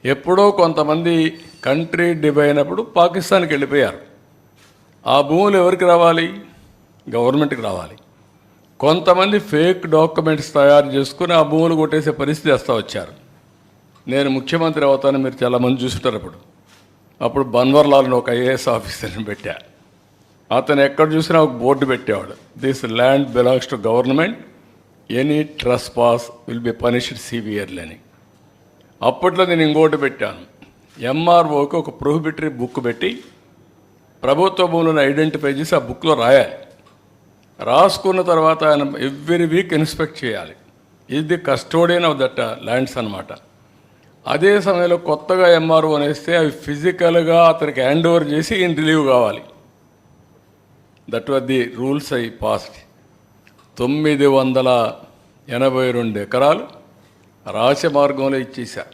ఎప్పుడో కొంతమంది country divide అయినప్పుడు పాకిస్తాన్కి వెళ్ళిపోయారు. ఆ భూములు ఎవరికి రావాలి? గవర్నమెంట్కి రావాలి. కొంతమంది ఫేక్ డాక్యుమెంట్స్ తయారు చేసుకుని ఆ భూములు కొట్టేసే పరిస్థితి వస్తూ వచ్చారు. నేను ముఖ్యమంత్రి అవుతాను, మీరు చాలామంది చూస్తుంటారు. అప్పుడు బన్వర్లాల్ని ఒక ఐఏఎస్ ఆఫీసర్ని పెట్టా. అతను ఎక్కడ చూసినా ఒక బోర్డు పెట్టేవాడు, this land belongs to government, any trespass will be punished severely అని. అప్పట్లో నేను ఇంకోటి పెట్టాను, ఎంఆర్ఓకి ఒక ప్రొహిబిటరీ బుక్ పెట్టి ప్రభుత్వ భూములను ఐడెంటిఫై చేసి ఆ బుక్లో రాయాలి. రాసుకున్న తర్వాత ఆయన ఎవ్రీ వీక్ ఇన్స్పెక్ట్ చేయాలి. ఇది కస్టోడియన్ ఆఫ్ దట్ ల్యాండ్స్ అనమాట. అదే సమయంలో కొత్తగా ఎంఆర్ఓ అనేస్తే అవి ఫిజికల్గా అతనికి హ్యాండ్ ఓవర్ చేసి ఈయన రిలీవ్ కావాలి. That was the rules I passed. 982 ఎకరాలు రాచమార్గంలో ఇచ్చేసా.